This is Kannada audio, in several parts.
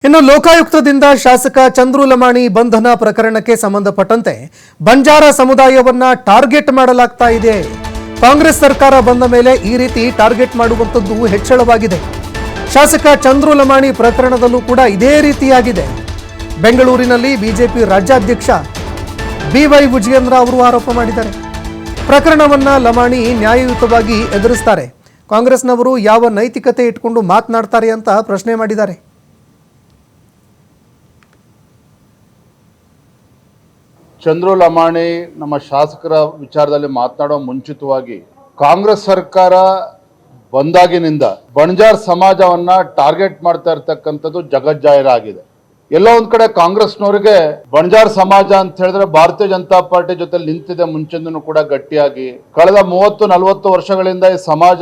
ಇನ್ನು ಲೋಕಾಯುಕ್ತದಿಂದ ಶಾಸಕ ಚಂದ್ರು ಲಮಾಣಿ ಬಂಧನ ಪ್ರಕರಣಕ್ಕೆ ಸಂಬಂಧಪಟ್ಟಂತೆ ಬಂಜಾರ ಸಮುದಾಯವನ್ನ ಟಾರ್ಗೆಟ್ ಮಾಡಲಾಗ್ತಾ ಇದೆ. ಕಾಂಗ್ರೆಸ್ ಸರ್ಕಾರ ಬಂದ ಮೇಲೆ ಈ ರೀತಿ ಟಾರ್ಗೆಟ್ ಮಾಡುವಂತದ್ದು ಹೆಚ್ಚಳವಾಗಿದೆ. ಶಾಸಕ ಚಂದ್ರು ಲಮಾಣಿ ಪ್ರಕರಣದಲ್ಲೂ ಕೂಡ ಇದೇ ರೀತಿಯಾಗಿದೆ. ಬೆಂಗಳೂರಿನಲ್ಲಿ ಬಿಜೆಪಿ ರಾಜ್ಯಾಧ್ಯಕ್ಷ ಬಿವೈ ವಿಜಯೇಂದ್ರ ಅವರು ಆರೋಪ ಮಾಡಿದ್ದಾರೆ. ಪ್ರಕರಣವನ್ನ ಲಮಾಣಿ ನ್ಯಾಯಯುತವಾಗಿ ಎದುರಿಸ್ತಾರೆ, ಕಾಂಗ್ರೆಸ್ನವರು ಯಾವ ನೈತಿಕತೆ ಇಟ್ಕೊಂಡು ಮಾತನಾಡ್ತಾರೆ ಅಂತ ಪ್ರಶ್ನೆ ಮಾಡಿದ್ದಾರೆ. ಚಂದ್ರು ಲಮಾಣಿ ನಮ್ಮ ಶಾಸಕರ ವಿಚಾರದಲ್ಲಿ ಮಾತನಾಡೋ ಮುಂಚಿತವಾಗಿ ಕಾಂಗ್ರೆಸ್ ಸರ್ಕಾರ ಬಂದಾಗಿನಿಂದ ಬಣಜಾರ್ ಸಮಾಜವನ್ನ ಟಾರ್ಗೆಟ್ ಮಾಡ್ತಾ ಇರ್ತಕ್ಕಂಥದ್ದು ಜಗಜ್ಜಾಹೀರಾಗಿದೆ. ಎಲ್ಲೋ ಒಂದ್ ಕಡೆ ಕಾಂಗ್ರೆಸ್ನವರಿಗೆ ಬಣಜಾರ್ ಸಮಾಜ ಅಂತ ಹೇಳಿದ್ರೆ ಭಾರತೀಯ ಜನತಾ ಪಾರ್ಟಿ ಜೊತೆ ನಿಂತಿದೆ ಮುಂಚಿಂದನೂ ಕೂಡ ಗಟ್ಟಿಯಾಗಿ. ಕಳೆದ 30-40 ವರ್ಷಗಳಿಂದ ಈ ಸಮಾಜ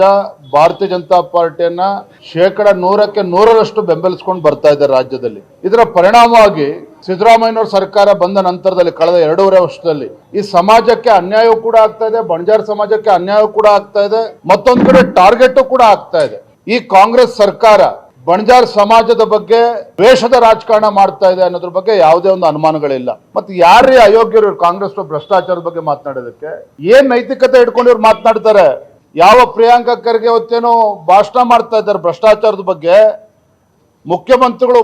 ಭಾರತೀಯ ಜನತಾ ಪಾರ್ಟಿಯನ್ನ 100% ಬೆಂಬಲಿಸ್ಕೊಂಡು ಬರ್ತಾ ಇದೆ ರಾಜ್ಯದಲ್ಲಿ. ಇದರ ಪರಿಣಾಮವಾಗಿ ಸಿದ್ದರಾಮಯ್ಯನವರ ಸರ್ಕಾರ ಬಂದ ನಂತರದಲ್ಲಿ ಕಳೆದ 2.5 ವರ್ಷದಲ್ಲಿ ಈ ಸಮಾಜಕ್ಕೆ ಅನ್ಯಾಯ ಕೂಡ ಆಗ್ತಾ ಇದೆ, ಬಣಜಾರ್ ಸಮಾಜಕ್ಕೆ ಅನ್ಯಾಯ ಕೂಡ ಆಗ್ತಾ ಇದೆ, ಮತ್ತೊಂದು ಕಡೆ ಟಾರ್ಗೆಟ್ ಕೂಡ ಆಗ್ತಾ ಇದೆ. ಈ ಕಾಂಗ್ರೆಸ್ ಸರ್ಕಾರ ಬಣಜಾರ್ ಸಮಾಜದ ಬಗ್ಗೆ ದ್ವೇಷದ ರಾಜಕಾರಣ ಮಾಡ್ತಾ ಇದೆ ಅನ್ನೋದ್ರ ಬಗ್ಗೆ ಯಾವುದೇ ಒಂದು ಅನುಮಾನಗಳಿಲ್ಲ. ಮತ್ತೆ ಯಾರೇ ಅಯೋಗ್ಯರು ಕಾಂಗ್ರೆಸ್ ಭ್ರಷ್ಟಾಚಾರದ ಬಗ್ಗೆ ಮಾತನಾಡೋದಕ್ಕೆ? ಏನ್ ನೈತಿಕತೆ ಇಟ್ಕೊಂಡು ಇವ್ರು ಮಾತನಾಡ್ತಾರೆ? ಯಾವ ಪ್ರಿಯಾಂಕಾ ಖರ್ಗೆ ಹೊತ್ತೇನೋ ಭಾಷಣ ಮಾಡ್ತಾ ಇದ್ದಾರೆ ಭ್ರಷ್ಟಾಚಾರದ ಬಗ್ಗೆ. ಮುಖ್ಯಮಂತ್ರಿಗಳು